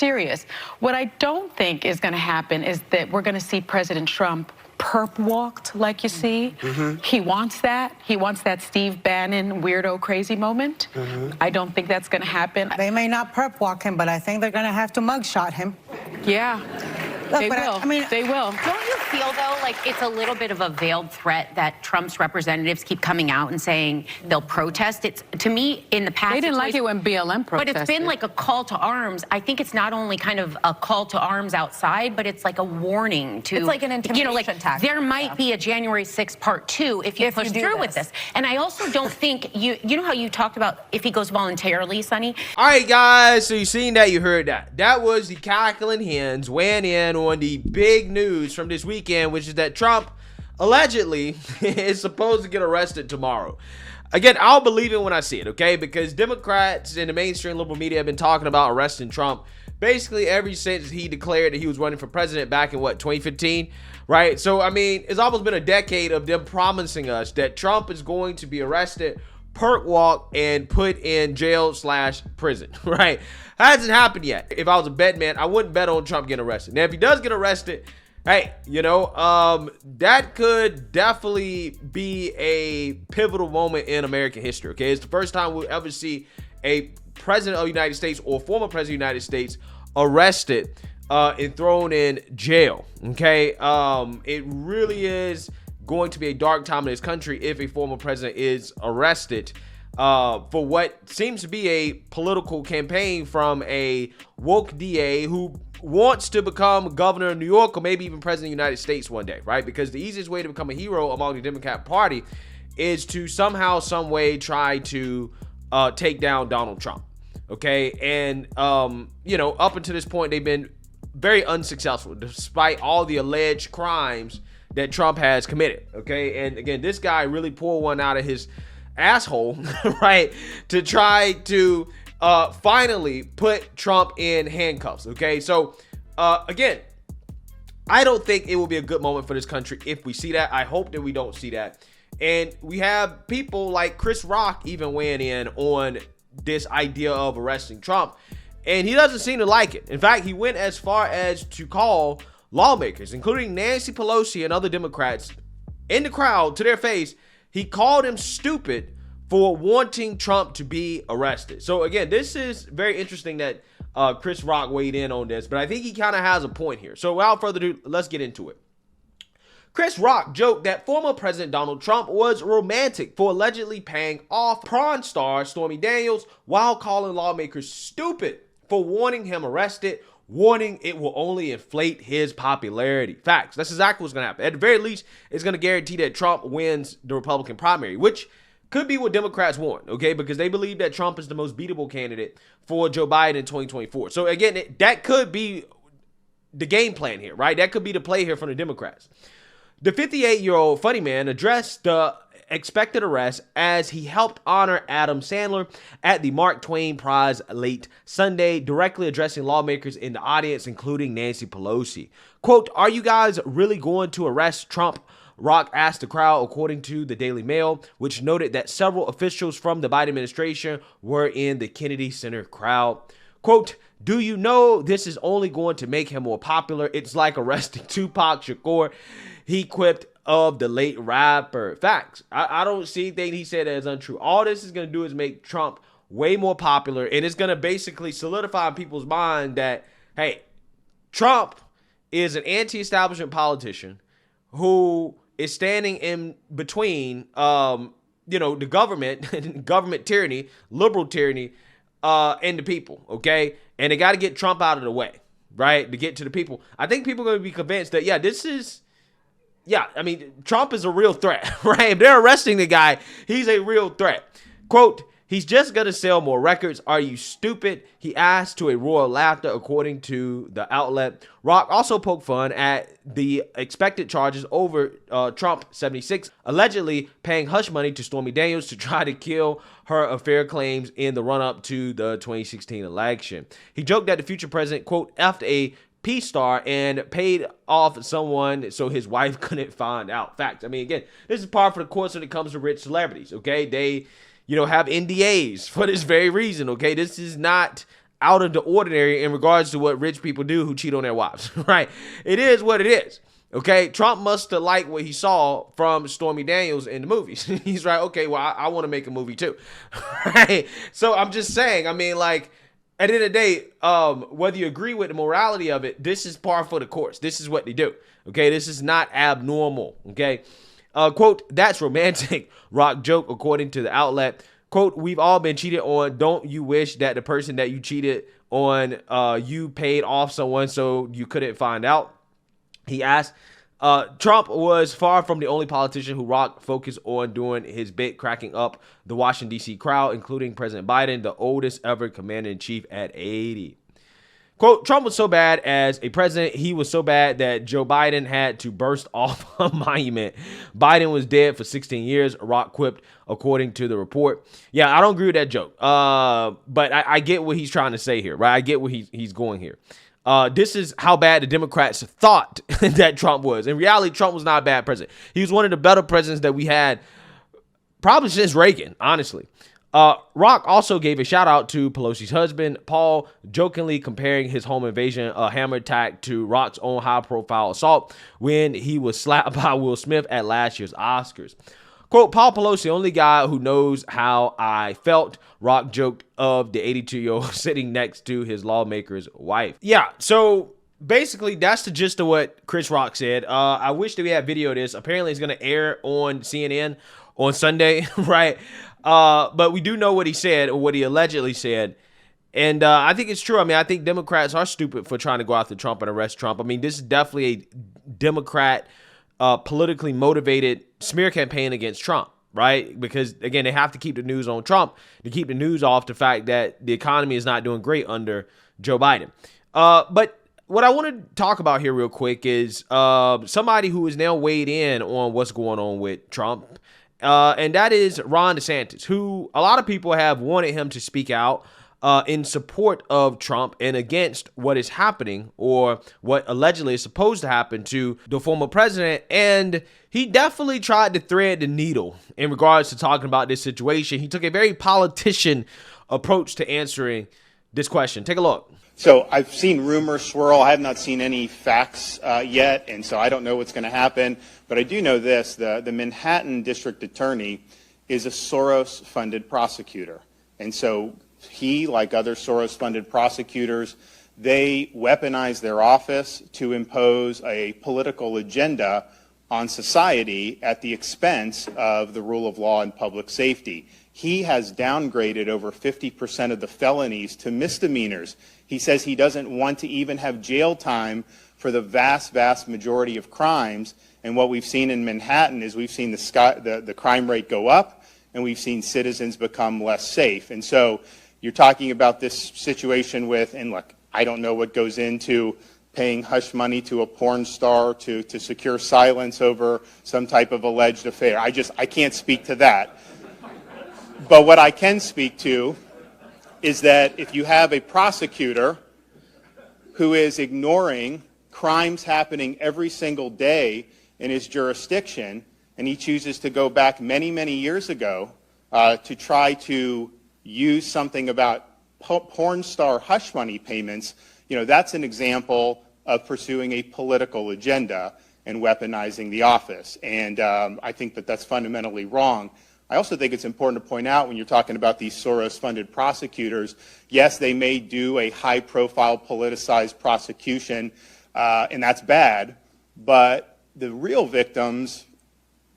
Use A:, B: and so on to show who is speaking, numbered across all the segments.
A: serious. What I don't think is going to happen is that we're going to see President Trump perp walked like you see. He wants that. He wants that Steve Bannon weirdo crazy moment. I don't think that's going to happen.
B: They may not perp walk him, but I think they're going to have to mugshot him.
A: Yeah.
B: Look,
A: They will.
B: I mean,
A: they will.
C: Don't you feel, though, like it's a little bit of a veiled threat that Trump's representatives keep coming out and saying they'll protest? It's, to me, in the past...
A: They didn't like it when BLM protested.
C: But it's been like a call to arms. I think it's not only kind of a call to arms outside, but it's like a warning to...
D: It's like an intimidation tactic.
C: There might be a January 6th part 2 if you push through with this. And I also don't think... You know how you talked about if he goes voluntarily, Sonny?
E: All right, guys, so you seen that, you heard that. That was the cackling hens weighing in on the big news from this weekend, which is that Trump allegedly is supposed to get arrested tomorrow. Again, I'll believe it when I see it, okay? Because Democrats and the mainstream liberal media have been talking about arresting Trump basically ever since he declared that he was running for president back in, what, 2015, right? So, I mean, it's almost been a decade of them promising us that Trump is going to be arrested, perk walk, and put in jail/prison, right? Hasn't happened yet. If I was a bet man, I wouldn't bet on Trump getting arrested. Now, if he does get arrested, hey, you know, that could definitely be a pivotal moment in American history, okay? It's the first time we'll ever see a president of the United States or former president of the United States arrested and thrown in jail, okay? It really is going to be a dark time in this country if a former president is arrested for what seems to be a political campaign from a woke DA who wants to become governor of New York or maybe even president of the United States one day, right? Because the easiest way to become a hero among the Democrat Party is to somehow, some way try to take down Donald Trump, okay? And, you know, up until this point, they've been very unsuccessful despite all the alleged crimes that Trump has committed, okay? And again, this guy really pulled one out of his asshole, right, to try to finally put Trump in handcuffs, okay? So, again, I don't think it will be a good moment for this country if we see that. I hope that we don't see that. And we have people like Chris Rock even weighing in on this idea of arresting Trump, and he doesn't seem to like it. In fact, he went as far as to call lawmakers, including Nancy Pelosi and other Democrats in the crowd, to their face, he called him stupid for wanting Trump to be arrested. So again, this is very interesting that Chris Rock weighed in on this, but I think he kind of has a point here. So without further ado, let's get into it. Chris Rock joked that former President Donald Trump was romantic for allegedly paying off porn star Stormy Daniels while calling lawmakers stupid for wanting him arrested, warning it will only inflate his popularity. Facts. That's exactly what's going to happen. At the very least, it's going to guarantee that Trump wins the Republican primary, which could be what Democrats want, okay? Because they believe that Trump is the most beatable candidate for Joe Biden in 2024. So again, that could be the game plan here, right? That could be the play here from the Democrats. The 58-year-old funny man addressed the expected arrest as he helped honor Adam Sandler at the Mark Twain Prize late Sunday, directly addressing lawmakers in the audience, including Nancy Pelosi. Quote, "Are you guys really going to arrest Trump?" Rock asked the crowd, according to the Daily Mail, which noted that several officials from the Biden administration were in the Kennedy Center crowd. Quote, "Do you know this is only going to make him more popular? It's like arresting Tupac Shakur," he quipped of the late rapper. Facts. I don't see anything he said that is untrue. All this is going to do is make Trump way more popular, and it's going to basically solidify in people's mind that, hey, Trump is an anti-establishment politician who is standing in between, the government, government tyranny, liberal tyranny, and the people, okay? And they got to get Trump out of the way, right, to get to the people. I think people are going to be convinced that, Trump is a real threat, right? If they're arresting the guy, he's a real threat. Quote, "He's just going to sell more records. Are you stupid?" he asked to a roar of laughter, according to the outlet. Rock also poked fun at the expected charges over Trump, 76, allegedly paying hush money to Stormy Daniels to try to kill her affair claims in the run-up to the 2016 election. He joked that the future president, quote, "effed a Peace star and paid off someone so his wife couldn't find out." Facts. I mean, again, this is par for the course when it comes to rich celebrities, okay? They, have NDAs for this very reason, okay? This is not out of the ordinary in regards to what rich people do who cheat on their wives, right? It is what it is. Okay, Trump must have liked what he saw from Stormy Daniels in the movies. He's like, okay, well, I want to make a movie too, right? So I'm just saying, I mean, like, at the end of the day, whether you agree with the morality of it, this is par for the course. This is what they do. Okay, this is not abnormal. Okay, quote, that's romantic, Rock joke, according to the outlet. Quote, we've all been cheated on. Don't you wish that the person that you cheated on, you paid off someone so you couldn't find out? He asked. Trump was far from the only politician who Rock focused on doing his bit, cracking up the Washington, D.C. crowd, including President Biden, the oldest ever commander-in-chief at 80. Quote, Trump was so bad as a president, he was so bad that Joe Biden had to burst off a monument. Biden was dead for 16 years, Rock quipped, according to the report. Yeah, I don't agree with that joke, but I get what he's trying to say here, right? I get where he's going here. This is how bad the Democrats thought that Trump was. In reality, Trump was not a bad president. He was one of the better presidents that we had probably since Reagan, honestly. Rock also gave a shout out to Pelosi's husband, Paul, jokingly comparing his home invasion hammer attack to Rock's own high-profile assault when he was slapped by Will Smith at last year's Oscars. Quote, Paul Pelosi, the only guy who knows how I felt, Rock joked of the 82-year-old sitting next to his lawmaker's wife. Yeah, so basically that's the gist of what Chris Rock said. I wish that we had video of this. Apparently it's going to air on CNN on Sunday, right? But we do know what he said, or what he allegedly said. And I think it's true. I mean, I think Democrats are stupid for trying to go after Trump and arrest Trump. I mean, this is definitely a Democrat politically motivated smear campaign against Trump, right? Because, again, they have to keep the news on Trump to keep the news off the fact that the economy is not doing great under Joe Biden. But what I want to talk about here real quick is somebody who is now weighed in on what's going on with Trump. And that is Ron DeSantis, who a lot of people have wanted him to speak out in support of Trump and against what is happening, or what allegedly is supposed to happen to the former president. And he definitely tried to thread the needle in regards to talking about this situation. He took a very politician approach to answering this question. Take a look.
D: So I've seen rumors swirl. I have not seen any facts yet, and so I don't know what's going to happen. But I do know this. The Manhattan District Attorney is a Soros-funded prosecutor. And so he, like other Soros-funded prosecutors, they weaponize their office to impose a political agenda on society at the expense of the rule of law and public safety. He has downgraded over 50% of the felonies to misdemeanors. He says he doesn't want to even have jail time for the vast, vast majority of crimes. And what we've seen in Manhattan is we've seen the crime rate go up, and we've seen citizens become less safe. And so you're talking about this situation with, and look, I don't know what goes into paying hush money to a porn star to secure silence over some type of alleged affair. I can't speak to that. But what I can speak to is that if you have a prosecutor who is ignoring crimes happening every single day in his jurisdiction, and he chooses to go back many, many years ago to try to use something about porn star hush money payments, that's an example of pursuing a political agenda and weaponizing the office. And I think that that's fundamentally wrong. I also think it's important to point out, when you're talking about these Soros-funded prosecutors, yes, they may do a high-profile politicized prosecution, and that's bad, but the real victims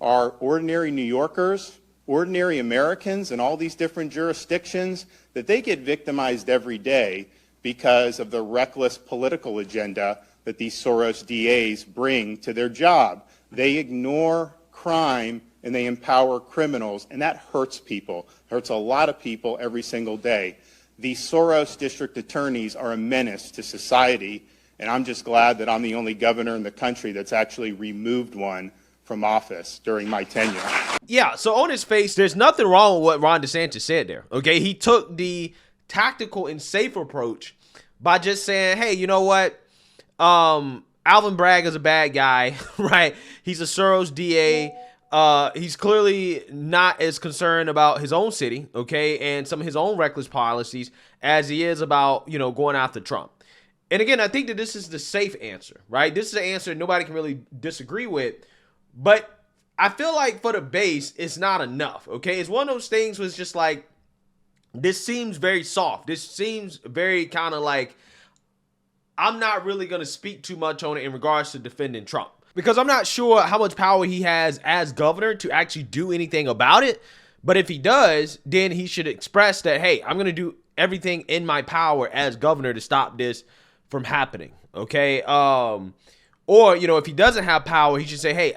D: are ordinary New Yorkers, ordinary Americans in all these different jurisdictions, that they get victimized every day because of the reckless political agenda that these Soros DAs bring to their job. They ignore crime and they empower criminals, and that hurts people, hurts a lot of people every single day. These Soros district attorneys are a menace to society, and I'm just glad that I'm the only governor in the country that's actually removed one from office during my tenure.
E: Yeah, so on his face, there's nothing wrong with what Ron DeSantis said there, okay? He took the tactical and safe approach by just saying, hey, you know what? Alvin Bragg is a bad guy, right? He's a Soros DA. He's clearly not as concerned about his own city, okay, and some of his own reckless policies as he is about, going after Trump. And again, I think that this is the safe answer, right? This is an answer nobody can really disagree with. But I feel like for the base, it's not enough, okay? It's one of those things where it's just like, this seems very soft. This seems very kind of like, I'm not really going to speak too much on it in regards to defending Trump. Because I'm not sure how much power he has as governor to actually do anything about it. But if he does, then he should express that, hey, I'm going to do everything in my power as governor to stop this from happening, okay? Or, if he doesn't have power, he should say, hey,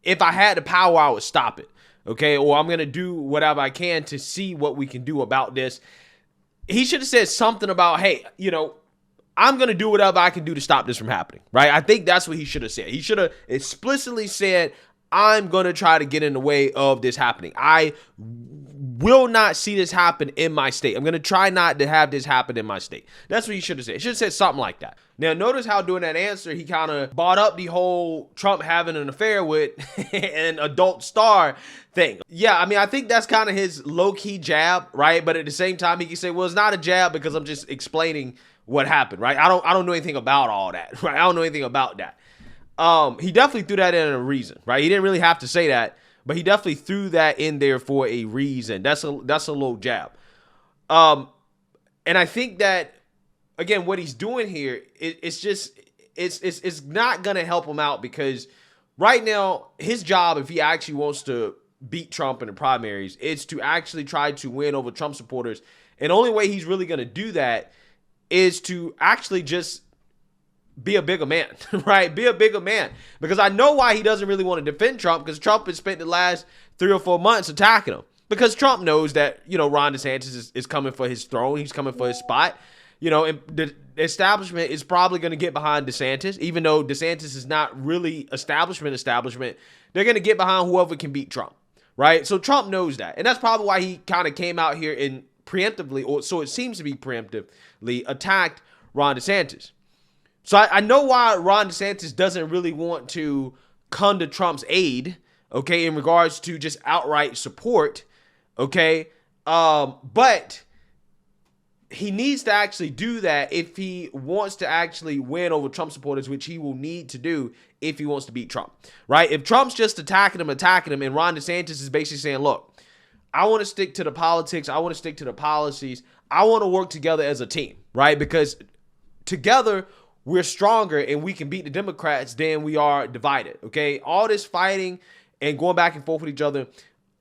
E: if I had the power, I would stop it, okay? Or I'm going to do whatever I can to see what we can do about this. He should have said something about, hey, I'm going to do whatever I can do to stop this from happening, right? I think that's what he should have said. He should have explicitly said, I'm going to try to get in the way of this happening. I will not see this happen in my state. I'm going to try not to have this happen in my state. That's what he should have said. He should have said something like that. Now, notice how during that answer, he kind of brought up the whole Trump having an affair with an adult star thing. Yeah, I think that's kind of his low-key jab, right? But at the same time, he can say, well, it's not a jab because I'm just explaining what happened, right? I don't know anything about all that, right? I don't know anything about that. He definitely threw that in a reason, right? He didn't really have to say that, but he definitely threw that in there for a reason. That's a little jab. And I think that, again, what he's doing here, it's not going to help him out because right now, his job, if he actually wants to beat Trump in the primaries, is to actually try to win over Trump supporters. And the only way he's really going to do that is to actually just be a bigger man, right? Be a bigger man. Because I know why he doesn't really want to defend Trump, because Trump has spent the last 3 or 4 months attacking him. Because Trump knows that, Ron DeSantis is coming for his throne. He's coming for his spot. And the establishment is probably going to get behind DeSantis, even though DeSantis is not really establishment. They're going to get behind whoever can beat Trump, right? So Trump knows that. And that's probably why he kind of came out here and preemptively, or so it seems to be preemptively, attacked Ron DeSantis. So I know why Ron DeSantis doesn't really want to come to Trump's aid, okay, in regards to just outright support, okay? But he needs to actually do that if he wants to actually win over Trump supporters, which he will need to do if he wants to beat Trump, right? If Trump's just attacking him, and Ron DeSantis is basically saying, look, I want to stick to the politics. I want to stick to the policies. I want to work together as a team, right? Because together we're stronger and we can beat the Democrats than we are divided, okay? All this fighting and going back and forth with each other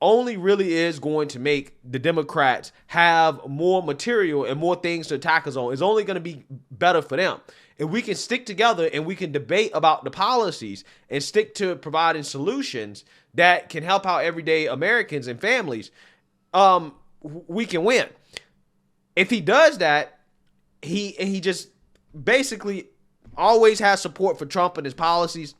E: only really is going to make the Democrats have more material and more things to attack us on. It's only going to be better for them. If we can stick together and we can debate about the policies and stick to providing solutions that can help out everyday Americans and families, we can win. If he does that, he just basically always has support for Trump and his policies.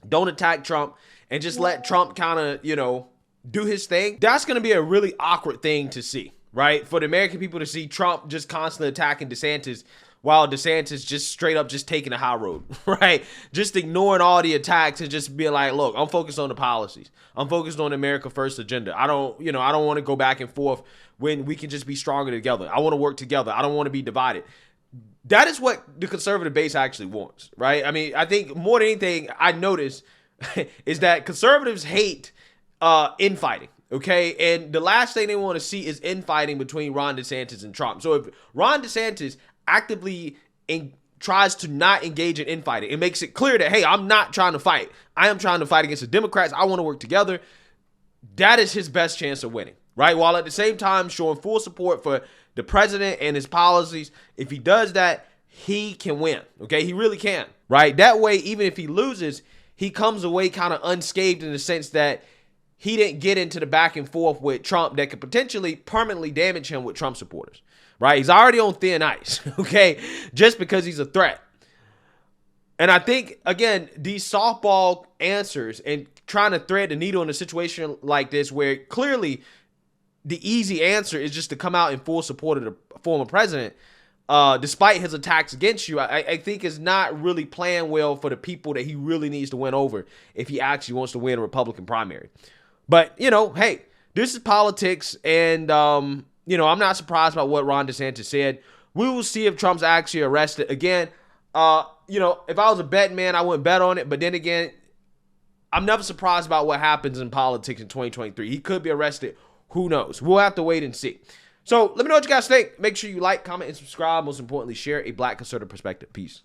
E: Don't attack Trump and just let Trump kind of, do his thing. That's going to be a really awkward thing to see, right? For the American people to see Trump just constantly attacking DeSantis while DeSantis just straight up just taking the high road, right? Just ignoring all the attacks and just being like, look, I'm focused on the policies. I'm focused on the America First agenda. I don't want to go back and forth when we can just be stronger together. I want to work together. I don't want to be divided. That is what the conservative base actually wants, right? I think more than anything I notice is that conservatives hate infighting, okay? And the last thing they want to see is infighting between Ron DeSantis and Trump. So if Ron DeSantis actively tries to not engage in infighting, it makes it clear that, hey, I'm not trying to fight. I am trying to fight against the Democrats. I want to work together. That is his best chance of winning, right? While at the same time showing full support for the president and his policies. If he does that, he can win, okay? He really can, right? That way, even if he loses, he comes away kind of unscathed in the sense that he didn't get into the back and forth with Trump that could potentially permanently damage him with Trump supporters, right? He's already on thin ice, okay? Just because he's a threat. And I think, again, these softball answers and trying to thread the needle in a situation like this where clearly the easy answer is just to come out in full support of the former president, despite his attacks against you, I think is not really playing well for the people that he really needs to win over if he actually wants to win a Republican primary. But, hey, this is politics, and, I'm not surprised by what Ron DeSantis said. We will see if Trump's actually arrested. Again, if I was a betting man, I wouldn't bet on it. But then again, I'm never surprised about what happens in politics in 2023. He could be arrested. Who knows? We'll have to wait and see. So let me know what you guys think. Make sure you like, comment, and subscribe. Most importantly, share a Black conservative perspective. Peace.